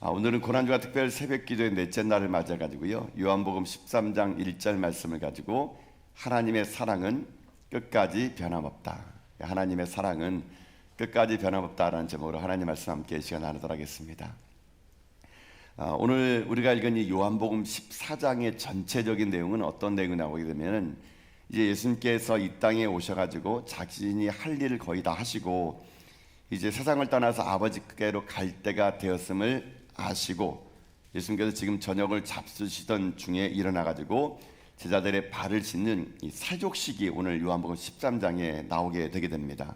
오늘은 고난주가 특별 새벽 기도의 넷째 날을 맞아가지고요, 요한복음 13장 1절 말씀을 가지고 하나님의 사랑은 끝까지 변함없다, 하나님의 사랑은 끝까지 변함없다라는 제목으로 하나님 말씀 함께 시간 나누도록 하겠습니다. 오늘 우리가 읽은 이 요한복음 14장의 전체적인 내용은 어떤 내용이 나오게 되면, 이제 예수님께서 이 땅에 오셔가지고 자신이 할 일을 거의 다 하시고 이제 세상을 떠나서 아버지께로 갈 때가 되었음을 아시고, 예수님께서 지금 저녁을 잡수시던 중에 일어나가지고 제자들의 발을 씻는 이 사족식이 오늘 요한복음 13장에 나오게 되게 됩니다.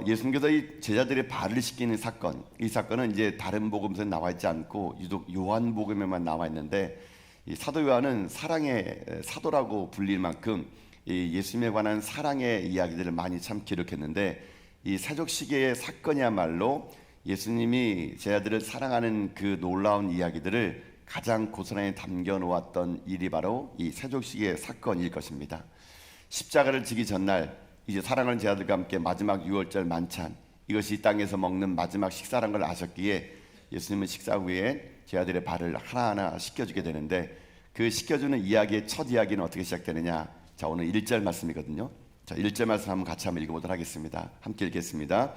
예수님께서 이 제자들의 발을 씻기는 사건, 이 사건은 이제 다른 복음서에 나와 있지 않고 유독 요한복음에만 나와 있는데, 이 사도 요한은 사랑의 사도라고 불릴 만큼 이 예수님에 관한 사랑의 이야기들을 많이 참 기록했는데, 이 사족식의 사건이야말로 예수님이 제자들을 사랑하는 그 놀라운 이야기들을 가장 고스란히 담겨 놓았던 일이 바로 이 사족식의 사건일 것입니다. 십자가를 지기 전날 이제 사랑하는 제자들과 함께 마지막 유월절 만찬, 이것이 이 땅에서 먹는 마지막 식사라는 걸 아셨기에 예수님은 식사 후에 제자들의 발을 하나하나 씻겨주게 되는데, 그 씻겨주는 이야기의 첫 이야기는 어떻게 시작되느냐? 자, 오늘 1절 말씀이거든요. 자, 1절 말씀 한번 같이 한번 읽어보도록 하겠습니다. 함께 읽겠습니다.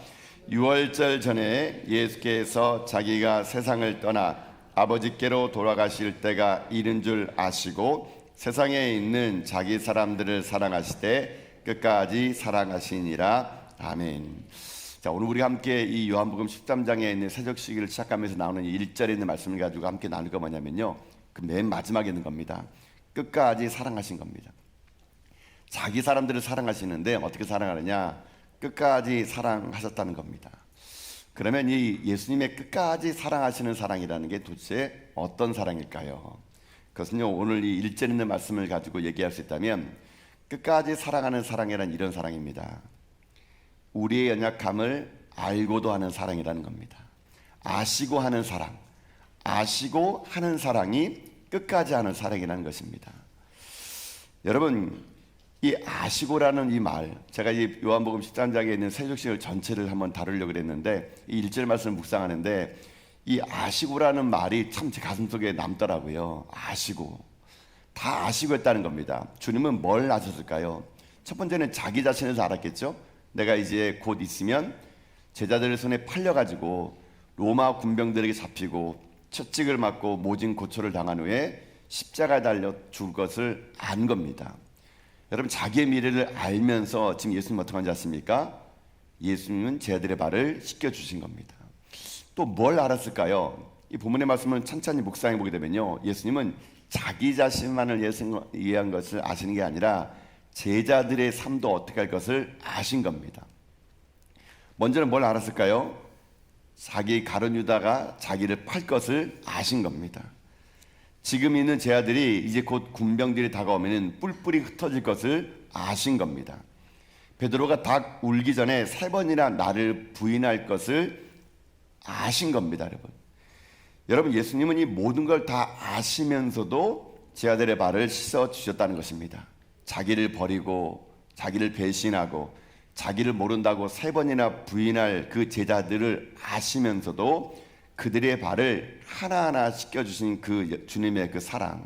유월절 전에 예수께서 자기가 세상을 떠나 아버지께로 돌아가실 때가 이른 줄 아시고 세상에 있는 자기 사람들을 사랑하시되 끝까지 사랑하시니라. 아멘. 자, 오늘 우리 함께 이 요한복음 13장에 있는 세족시기를 시작하면서 나오는 1절에 있는 말씀을 가지고 함께 나눌 거 뭐냐면요, 그 맨 마지막에 있는 겁니다. 끝까지 사랑하신 겁니다. 자기 사람들을 사랑하시는데 어떻게 사랑하느냐? 끝까지 사랑하셨다는 겁니다. 그러면 이 예수님의 끝까지 사랑하시는 사랑이라는 게 도대체 어떤 사랑일까요? 그것은요, 오늘 이 1절 있는 말씀을 가지고 얘기할 수 있다면, 끝까지 사랑하는 사랑이란 이런 사랑입니다. 우리의 연약함을 알고도 하는 사랑이라는 겁니다. 아시고 하는 사랑, 아시고 하는 사랑이 끝까지 하는 사랑이라는 것입니다. 여러분, 이 아시고라는 이 말, 제가 이 요한복음 13장에 있는 세족식을 전체를 한번 다루려고 그랬는데, 이 1절 말씀을 묵상하는데 이 아시고라는 말이 참 제 가슴속에 남더라고요. 아시고, 다 아시고 했다는 겁니다. 주님은 뭘 아셨을까요? 첫 번째는 자기 자신에서 알았겠죠. 내가 이제 곧 있으면 제자들의 손에 팔려가지고 로마 군병들에게 잡히고 채찍을 맞고 모진 고초를 당한 후에 십자가에 달려 죽을 것을 안 겁니다. 여러분, 자기의 미래를 알면서 지금 예수님 어떻게 하는지 아십니까? 예수님은 제자들의 발을 씻겨주신 겁니다. 또 뭘 알았을까요? 이 본문의 말씀을 천천히 묵상해 보게 되면요, 예수님은 자기 자신만을 위한 것을 아시는 게 아니라 제자들의 삶도 어떻게 할 것을 아신 겁니다. 먼저는 뭘 알았을까요? 자기 가룟 유다가 자기를 팔 것을 아신 겁니다. 지금 있는 제자들이 이제 곧 군병들이 다가오면 뿔뿔이 흩어질 것을 아신 겁니다. 베드로가 닭 울기 전에 3번이나 나를 부인할 것을 아신 겁니다. 여러분, 예수님은 이 모든 걸 다 아시면서도 제자들의 발을 씻어 주셨다는 것입니다. 자기를 버리고 자기를 배신하고 자기를 모른다고 3번이나 부인할 그 제자들을 아시면서도 그들의 발을 하나하나 씻겨주신 그 주님의 그 사랑,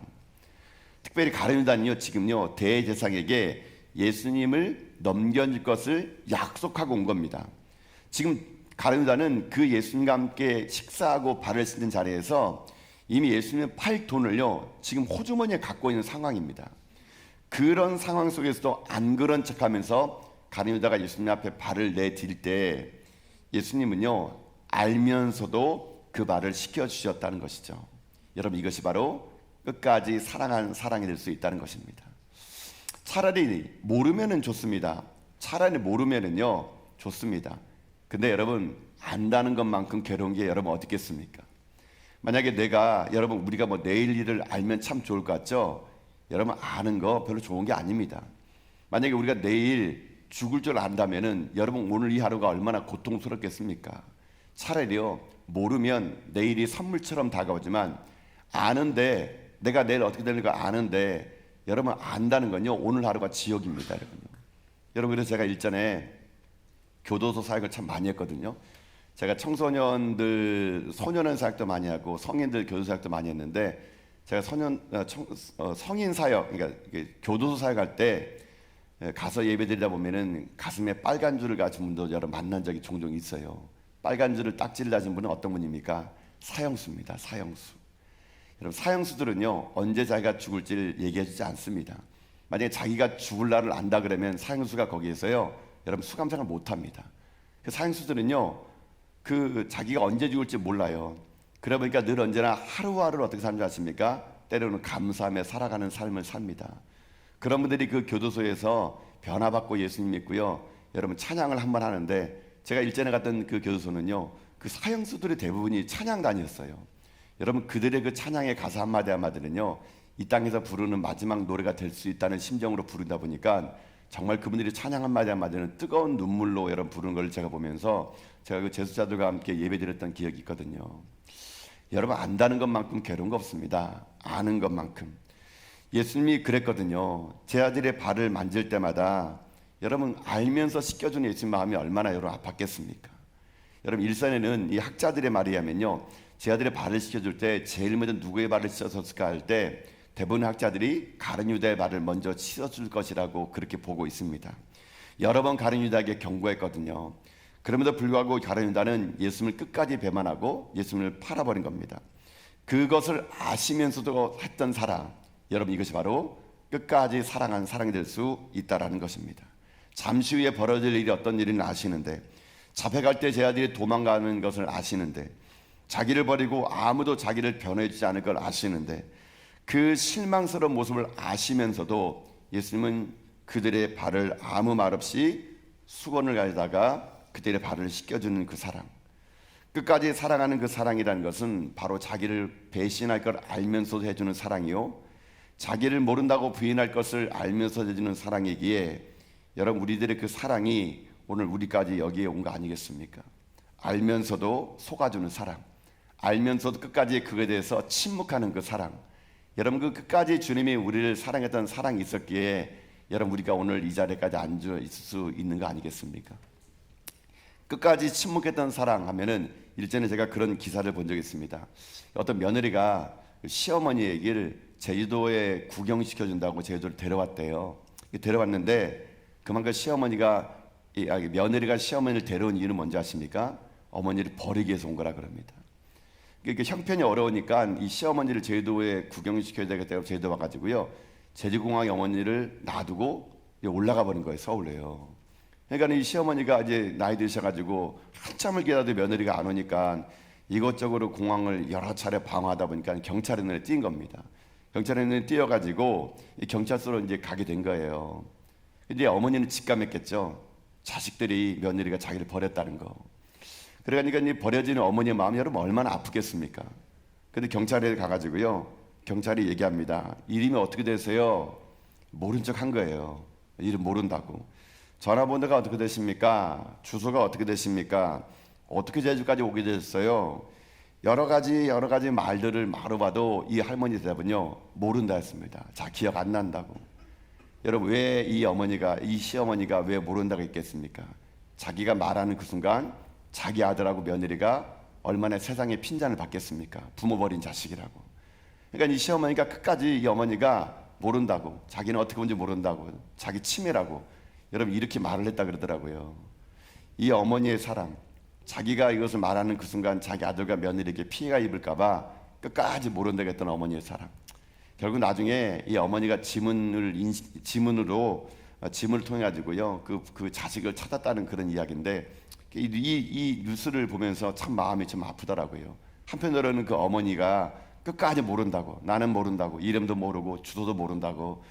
특별히 가룟 유다는요, 지금요 대제사장에게 예수님을 넘겨줄 것을 약속하고 온 겁니다. 지금 가룟 유다는 그 예수님과 함께 식사하고 발을 씻는 자리에서 이미 예수님의 팔 돈을요 지금 호주머니에 갖고 있는 상황입니다. 그런 상황 속에서도 안 그런 척하면서 가룟 유다가 예수님 앞에 발을 내딜 때 예수님은요 알면서도 그 발을 씻겨주셨다는 것이죠. 여러분, 이것이 바로 끝까지 사랑하는 사랑이 될 수 있다는 것입니다. 차라리 모르면은 좋습니다. 차라리 모르면은요 좋습니다. 근데 여러분, 안다는 것만큼 괴로운 게 여러분 어떻겠습니까? 만약에 우리가 뭐 내일 일을 알면 참 좋을 것 같죠? 여러분, 아는 거 별로 좋은 게 아닙니다. 만약에 우리가 내일 죽을 줄 안다면은 여러분, 오늘 이 하루가 얼마나 고통스럽겠습니까? 차라리요, 모르면 내일이 선물처럼 다가오지만 아는데, 내가 내일 어떻게 되는 거 아는데, 여러분 안다는 건요 오늘 하루가 지옥입니다. 여러분, 그래서 제가 일전에 교도소 사역을 참 많이 했거든요. 제가 청소년들 소년원 사역도 많이 하고 성인들 교도 사역도 많이 했는데 제가 성인 사역, 그러니까 교도소 사역할 때 가서 예배드리다 보면은 가슴에 빨간 줄을 가진 분도 여러 만난 적이 종종 있어요. 빨간 줄을 딱지를 다진 분은 어떤 분입니까? 사형수입니다. 사형수. 여러분, 사형수들은요 언제 자기가 죽을지를 얘기해주지 않습니다. 만약에 자기가 죽을 날을 안다 그러면 사형수가 거기에서요 여러분 수감생활 못합니다. 그 사형수들은요 그 자기가 언제 죽을지 몰라요. 그러다 보니까 늘 언제나 하루하루를 어떻게 사는지 아십니까? 때로는 감사하며 살아가는 삶을 삽니다. 그런 분들이 그 교도소에서 변화받고 예수님 믿고요 여러분 찬양을 한번 하는데, 제가 일전에 갔던 그 교도소는요 그 사형수들의 대부분이 찬양단이었어요. 여러분, 그들의 그 찬양의 가사 한마디 한마디는요 이 땅에서 부르는 마지막 노래가 될 수 있다는 심정으로 부르다 보니까 정말 그분들이 찬양 한마디 한마디는 뜨거운 눈물로 여러분 부르는 걸 제가 보면서 제가 그 제수자들과 함께 예배드렸던 기억이 있거든요. 여러분, 안다는 것만큼 괴로운 거 없습니다. 아는 것만큼. 예수님이 그랬거든요. 제 아들의 발을 만질 때마다 여러분 알면서 씻겨주는 예수님 마음이 얼마나 여러분 아팠겠습니까? 여러분, 일선에는 이 학자들의 말에 의하면요 제 아들의 발을 씻겨줄 때 제일 먼저 누구의 발을 씻었을까 할 때 대부분 학자들이 가룟 유다의 발을 먼저 씻어줄 것이라고 그렇게 보고 있습니다. 여러 번 가룟 유다에게 경고했거든요. 그럼에도 불구하고 가룟 유다는 예수님을 끝까지 배반하고 예수님을 팔아버린 겁니다. 그것을 아시면서도 했던 사랑, 여러분 이것이 바로 끝까지 사랑한 사랑이 될 수 있다라는 것입니다. 잠시 후에 벌어질 일이 어떤 일인지 아시는데, 잡혀갈 때 제 아들이 도망가는 것을 아시는데, 자기를 버리고 아무도 자기를 변호해주지 않을 걸 아시는데, 그 실망스러운 모습을 아시면서도 예수님은 그들의 발을 아무 말 없이 수건을 가져다가 그들의 발을 씻겨주는 그 사랑, 끝까지 사랑하는 그 사랑이라는 것은 바로 자기를 배신할 걸 알면서도 해주는 사랑이요, 자기를 모른다고 부인할 것을 알면서 해주는 사랑이기에 여러분, 우리들의 그 사랑이 오늘 우리까지 여기에 온 거 아니겠습니까? 알면서도 속아주는 사랑, 알면서도 끝까지 그에 대해서 침묵하는 그 사랑. 여러분, 그 끝까지 주님이 우리를 사랑했던 사랑이 있었기에 여러분 우리가 오늘 이 자리까지 앉아 있을 수 있는 거 아니겠습니까? 끝까지 침묵했던 사랑 하면은, 일전에 제가 그런 기사를 본 적이 있습니다. 어떤 며느리가 시어머니 얘기를 제주도에 구경시켜준다고 제주도를 데려왔대요. 데려왔는데 그만큼 시어머니가, 며느리가 시어머니를 데려온 이유는 뭔지 아십니까? 어머니를 버리기 위해서 온 거라 그럽니다. 그러니까 형편이 어려우니까 이 시어머니를 제주도에 구경시켜야 되겠다고 제주도 와가지고요 제주공항에 어머니를 놔두고 올라가 버린 거예요, 서울에요. 그러니까 이 시어머니가 이제 나이 드셔가지고 한참을 기다려도 며느리가 안 오니까 이것저것 공항을 여러 차례 방어하다 보니까 경찰에 눈에 띈 겁니다. 경찰에 눈에 띄어가지고 이 경찰서로 이제 가게 된 거예요. 근데 어머니는 직감했겠죠. 자식들이 며느리가 자기를 버렸다는 거. 그러니까 이 버려지는 어머니의 마음이 여러분 얼마나 아프겠습니까? 근데 경찰에 가가지고요 경찰이 얘기합니다. 이름이 어떻게 되세요? 모른 척 한 거예요. 이름 모른다고. 전화번호가 어떻게 되십니까? 주소가 어떻게 되십니까? 어떻게 제주까지 오게 되셨어요? 여러 가지 말들을 말해봐도 이 할머니 대답은요 모른다 했습니다. 자, 기억 안 난다고. 여러분, 왜 이 시어머니가 왜 모른다고 했겠습니까? 자기가 말하는 그 순간 자기 아들하고 며느리가 얼마나 세상에 핀잔을 받겠습니까? 부모 버린 자식이라고. 그러니까 이 시어머니가 끝까지 이 어머니가 모른다고, 자기는 어떻게 본지 모른다고, 자기 치매라고 여러분 이렇게 말을 했다 그러더라고요. 이 어머니의 사랑, 자기가 이것을 말하는 그 순간 자기 아들과 며느리에게 피해가 입을까 봐 끝까지 모른다고 했던 어머니의 사랑. 결국 나중에 이 어머니가 지문을 통해 가지고요 그 자식을 찾았다는 그런 이야기인데, 이 뉴스를 보면서 참 마음이 좀 아프더라고요. 한편으로는 그 어머니가 끝까지 모른다고, 나는 모른다고, 이름도 모르고 주소도 모른다고,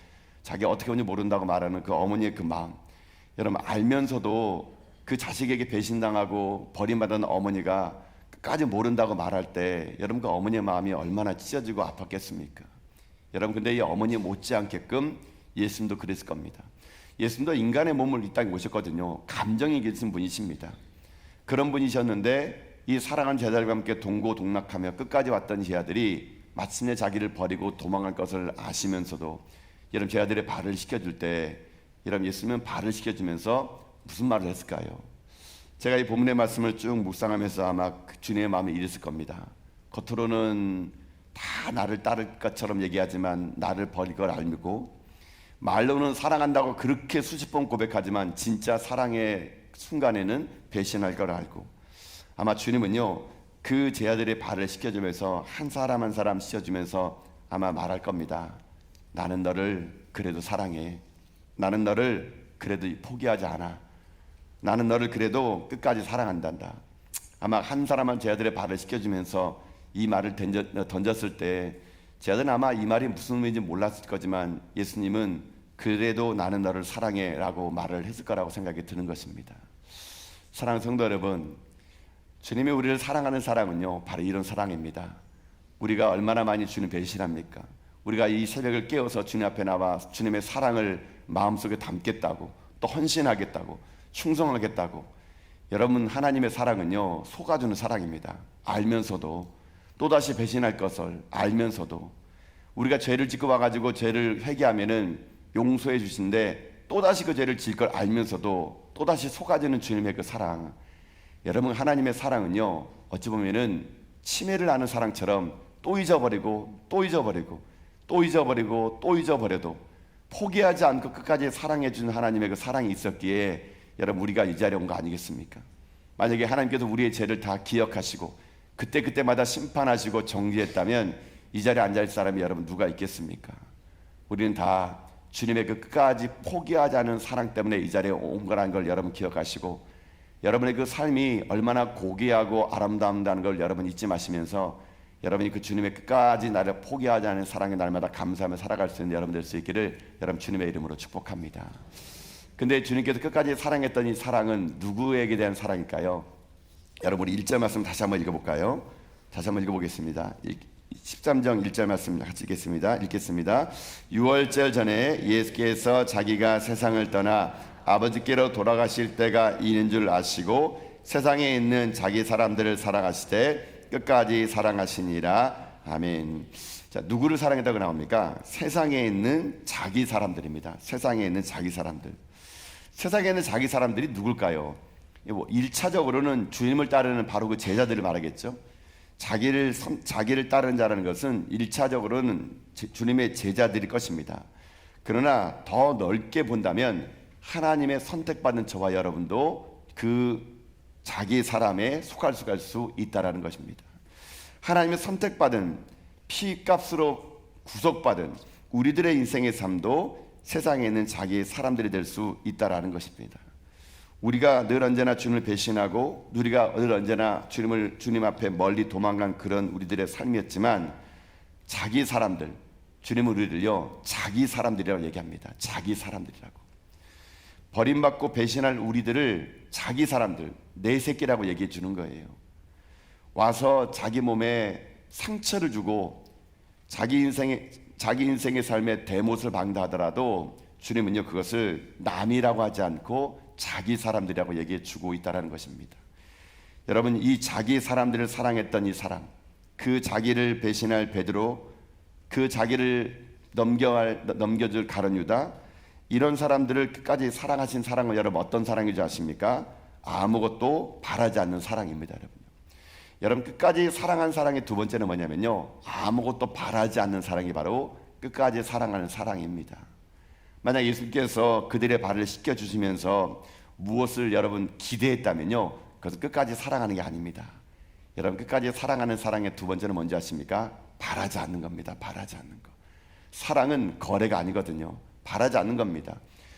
자기 어떻게 오는지 모른다고 말하는 그 어머니의 그 마음. 여러분, 알면서도 그 자식에게 배신당하고 버림받은 어머니가 끝까지 모른다고 말할 때 여러분 그 어머니의 마음이 얼마나 찢어지고 아팠겠습니까? 여러분, 근데 이 어머니 못지않게끔 예수님도 그랬을 겁니다. 예수님도 인간의 몸을 이 땅에 오셨거든요. 감정이 계신 분이십니다. 그런 분이셨는데 이 사랑하는 제자들과 함께 동고동락하며 끝까지 왔던 제 아들이 마침내 자기를 버리고 도망갈 것을 아시면서도 여러분 제 아들의 발을 씻겨줄 때 여러분 예수님은 발을 씻겨주면서 무슨 말을 했을까요? 제가 이 본문의 말씀을 쭉 묵상하면서 아마 주님의 마음에 이랬을 겁니다. 겉으로는 다 나를 따를 것처럼 얘기하지만 나를 버릴 걸 알고, 말로는 사랑한다고 그렇게 수십 번 고백하지만 진짜 사랑의 순간에는 배신할 걸 알고, 아마 주님은요 그 제자들의 발을 씻겨주면서 한 사람 한 사람 씻겨주면서 아마 말할 겁니다. 나는 너를 그래도 사랑해. 나는 너를 그래도 포기하지 않아. 나는 너를 그래도 끝까지 사랑한단다. 아마 한 사람 한 제자들의 발을 씻겨주면서 이 말을 던졌을 때 제자들은 아마 이 말이 무슨 의미인지 몰랐을 거지만 예수님은 그래도 나는 너를 사랑해 라고 말을 했을 거라고 생각이 드는 것입니다. 사랑하는 성도 여러분, 주님이 우리를 사랑하는 사랑은요 바로 이런 사랑입니다. 우리가 얼마나 많이 주님 배신합니까? 우리가 이 새벽을 깨워서 주님 앞에 나와 주님의 사랑을 마음속에 담겠다고, 또 헌신하겠다고, 충성하겠다고. 여러분, 하나님의 사랑은요 속아주는 사랑입니다. 알면서도, 또다시 배신할 것을 알면서도, 우리가 죄를 짓고 와가지고 죄를 회개하면은 용서해 주신데 또다시 그 죄를 질 걸 알면서도 또다시 속아주는 주님의 그 사랑. 여러분, 하나님의 사랑은요 어찌 보면은 치매를 아는 사랑처럼 또 잊어버리고 또 잊어버리고 또 잊어버리고 또 잊어버려도 포기하지 않고 끝까지 사랑해 주는 하나님의 그 사랑이 있었기에 여러분 우리가 이 자리에 온 거 아니겠습니까? 만약에 하나님께서 우리의 죄를 다 기억하시고 그때그때마다 심판하시고 정죄했다면 이 자리에 앉아있을 사람이 여러분 누가 있겠습니까? 우리는 다 주님의 그 끝까지 포기하지 않은 사랑 때문에 이 자리에 온 거라는 걸 여러분 기억하시고, 여러분의 그 삶이 얼마나 고귀하고 아름다운다는 걸 여러분 잊지 마시면서 여러분이 그 주님의 끝까지 나를 포기하지 않은 사랑의 날마다 감사하며 살아갈 수 있는 여러분 될 수 있기를 여러분 주님의 이름으로 축복합니다. 근데 주님께서 끝까지 사랑했던 이 사랑은 누구에게 대한 사랑일까요? 여러분 우리 1절 말씀 다시 한번 읽어볼까요? 다시 한번 읽어보겠습니다. 13장 1절 말씀 같이 읽겠습니다. 6월절 전에 예수께서 자기가 세상을 떠나 아버지께로 돌아가실 때가 이는 줄 아시고 세상에 있는 자기 사람들을 사랑하시되 끝까지 사랑하시니라. 아멘. 자, 누구를 사랑했다고 나옵니까? 세상에 있는 자기 사람들입니다. 세상에 있는 자기 사람들. 세상에 있는 자기 사람들이 누굴까요? 1차적으로는 주님을 따르는 바로 그 제자들을 말하겠죠. 자기를 따르는 자라는 것은 1차적으로는 주님의 제자들일 것입니다. 그러나 더 넓게 본다면 하나님의 선택받은 저와 여러분도 그 자기 사람에 속할 수 있다라는 것입니다. 하나님의 선택받은 피값으로 구속받은 우리들의 인생의 삶도 세상에 있는 자기의 사람들이 될 수 있다라는 것입니다. 우리가 늘 언제나 주님을 배신하고 우리가 늘 언제나 주님 앞에 멀리 도망간 그런 우리들의 삶이었지만 자기 사람들, 주님은 우리를요 자기 사람들이라고 얘기합니다. 자기 사람들이라고. 버림받고 배신할 우리들을 자기 사람들, 내 새끼라고 얘기해 주는 거예요. 와서 자기 몸에 상처를 주고 자기 인생의 삶에 대못을 방다하더라도 주님은요 그것을 남이라고 하지 않고 자기 사람들이라고 얘기해 주고 있다는 것입니다. 여러분, 이 자기 사람들을 사랑했던 이 사람, 그 자기를 배신할 베드로, 그 자기를 넘겨줄 가룟 유다, 이런 사람들을 끝까지 사랑하신 사랑은 여러분 어떤 사랑인지 아십니까? 아무것도 바라지 않는 사랑입니다. 여러분 끝까지 사랑한 사랑의 두 번째는 뭐냐면요, 아무것도 바라지 않는 사랑이 바로 끝까지 사랑하는 사랑입니다. 만약 예수님께서 그들의 발을 씻겨주시면서 무엇을 여러분 기대했다면요, 그것은 끝까지 사랑하는 게 아닙니다. 여러분 끝까지 사랑하는 사랑의 두 번째는 뭔지 아십니까? 바라지 않는 겁니다. 바라지 않는 거. 사랑은 거래가 아니거든요. 바라지 않는 겁니다.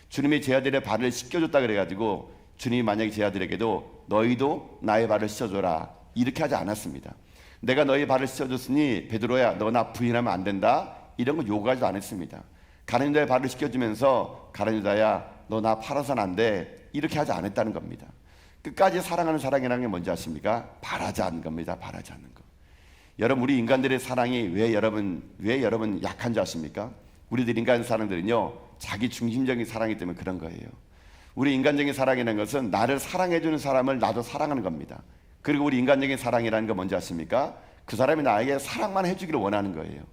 주님이 제자들의 발을 씻겨줬다 그래가지고 주님이 만약에 제자들에게도 너희도 나의 발을 씻어줘라 이렇게 하지 않았습니다. 내가 너희 발을 씻어줬으니 베드로야 너 나 부인하면 안 된다 이런 거 요구하지도 않았습니다. 가룟 유다의 발을 씻겨주면서 가룟 유다야 너 나 팔아서는 안 돼 이렇게 하지 않았다는 겁니다. 끝까지 사랑하는 사랑이라는 게 뭔지 아십니까? 바라지 않는 겁니다. 바라지 않는 거. 여러분 우리 인간들의 사랑이 왜 여러분 약한 줄 아십니까? 우리들 인간 사람들은요 자기 중심적인 사랑이기 때문에 그런 거예요. 우리 인간적인 사랑이라는 것은 나를 사랑해주는 사람을 나도 사랑하는 겁니다. 그리고 우리 인간적인 사랑이라는 건 뭔지 아십니까? 그 사람이 나에게 사랑만 해주기를 원하는 거예요.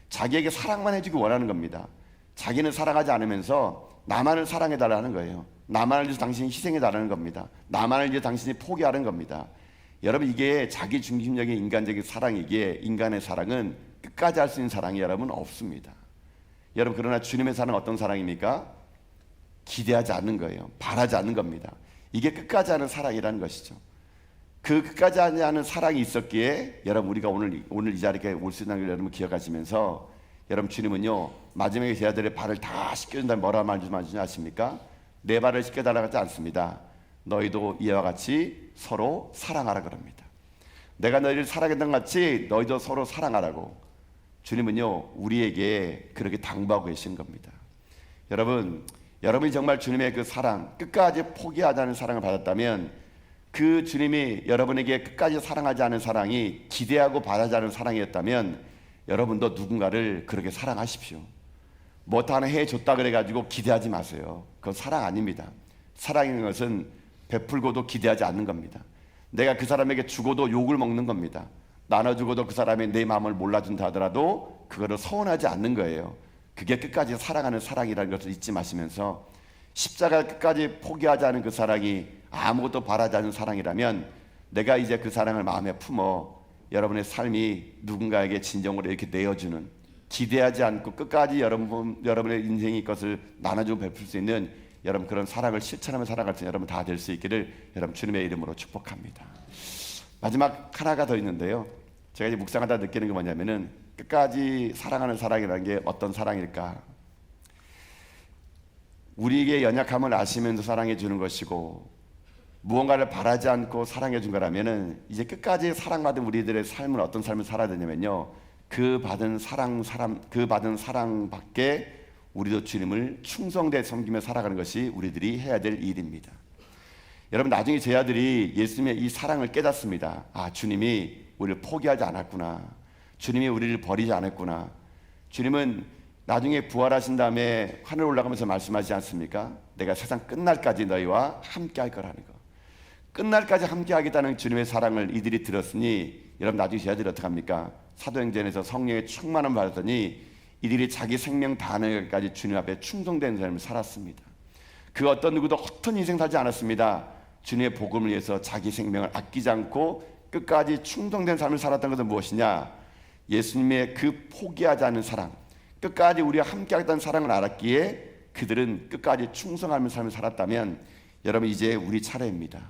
자기에게 사랑만 해주기 원하는 겁니다. 자기는 사랑하지 않으면서 나만을 사랑해달라는 거예요. 나만을 위해서 당신이 희생해 달라는 겁니다. 나만을 위해서 당신이 포기하는 겁니다. 여러분, 이게 자기 중심적인 인간적인 사랑이기에 인간의 사랑은 끝까지 할 수 있는 사랑이 여러분 없습니다. 여러분, 그러나 주님의 사랑은 어떤 사랑입니까? 기대하지 않는 거예요. 바라지 않는 겁니다. 이게 끝까지 하는 사랑이라는 것이죠. 그 끝까지 하지 않은 사랑이 있었기에 여러분, 우리가 오늘 이 자리에 올 수 있는 걸 여러분 기억하시면서, 여러분, 주님은요 마지막에 제 아들의 발을 다 씻겨준 다음에 뭐라 말씀하시지 아십니까? 내 발을 씻겨달라고 하지 않습니다. 너희도 이와 같이 서로 사랑하라 그럽니다. 내가 너희를 사랑했던 것 같이 너희도 서로 사랑하라고 주님은요 우리에게 그렇게 당부하고 계신 겁니다. 여러분이 정말 주님의 그 사랑, 끝까지 포기하지 않은 사랑을 받았다면, 그 주님이 여러분에게 끝까지 사랑하지 않은 사랑이 기대하고 바라지 않은 사랑이었다면, 여러분도 누군가를 그렇게 사랑하십시오. 뭐 하나 해줬다 그래가지고 기대하지 마세요. 그건 사랑 아닙니다. 사랑인 것은 베풀고도 기대하지 않는 겁니다. 내가 그 사람에게 주고도 욕을 먹는 겁니다. 나눠주고도 그 사람이 내 마음을 몰라준다 하더라도 그거를 서운하지 않는 거예요. 그게 끝까지 사랑하는 사랑이라는 것을 잊지 마시면서, 십자가 끝까지 포기하지 않은 그 사랑이 아무것도 바라지 않는 사랑이라면, 내가 이제 그 사랑을 마음에 품어 여러분의 삶이 누군가에게 진정으로 이렇게 내어주는, 기대하지 않고 끝까지 여러분의 인생의 것을 나눠주고 베풀 수 있는 여러분 그런 사랑을 실천하며 살아갈 수 있는 여러분 다 될 수 있기를 여러분 주님의 이름으로 축복합니다. 마지막 하나가 더 있는데요, 제가 이제 묵상하다 느끼는 게 뭐냐면은, 끝까지 사랑하는 사랑이라는 게 어떤 사랑일까? 우리에게 연약함을 아시면서 사랑해 주는 것이고, 무언가를 바라지 않고 사랑해 준 거라면은, 이제 끝까지 사랑받은 우리들의 삶은 어떤 삶을 살아야 되냐면요, 그 받은 사랑밖에 우리도 주님을 충성되게 섬기며 살아가는 것이 우리들이 해야 될 일입니다. 여러분, 나중에 제 아들이 예수님의 이 사랑을 깨닫습니다. 아, 주님이 우리를 포기하지 않았구나. 주님이 우리를 버리지 않았구나. 주님은 나중에 부활하신 다음에 하늘 올라가면서 말씀하지 않습니까? 내가 세상 끝날까지 너희와 함께 할 거라는 거. 끝날까지 함께 하겠다는 주님의 사랑을 이들이 들었으니, 여러분 나중에 제 아들이 어떻게 합니까? 사도행전에서 성령의 충만함을 받았더니 이들이 자기 생명 다하는까지 주님 앞에 충성된 삶을 살았습니다. 그 어떤 누구도 허튼 인생 살지 않았습니다. 주님의 복음을 위해서 자기 생명을 아끼지 않고 끝까지 충성된 삶을 살았던 것은 무엇이냐? 예수님의 그 포기하지 않는 사랑, 끝까지 우리와 함께 하겠다는 사랑을 알았기에 그들은 끝까지 충성하는 삶을 살았다면, 여러분 이제 우리 차례입니다.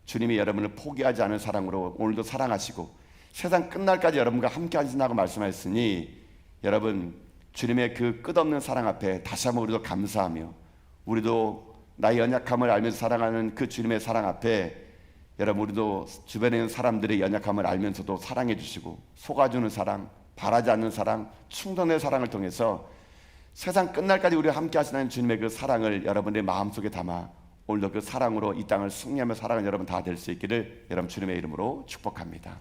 주님이 여러분을 포기하지 않은 사랑으로 오늘도 사랑하시고 세상 끝날까지 여러분과 함께 하신다고 말씀하셨으니, 여러분 주님의 그 끝없는 사랑 앞에 다시 한번 우리도 감사하며, 우리도 나의 연약함을 알면서 사랑하는 그 주님의 사랑 앞에 여러분 우리도 주변에 있는 사람들의 연약함을 알면서도 사랑해 주시고, 속아주는 사랑, 바라지 않는 사랑, 충성의 사랑을 통해서 세상 끝날까지 우리와 함께 하시는 주님의 그 사랑을 여러분의 마음속에 담아 오늘도 그 사랑으로 이 땅을 승리하며 살아가는 여러분 다 될 수 있기를 여러분 주님의 이름으로 축복합니다.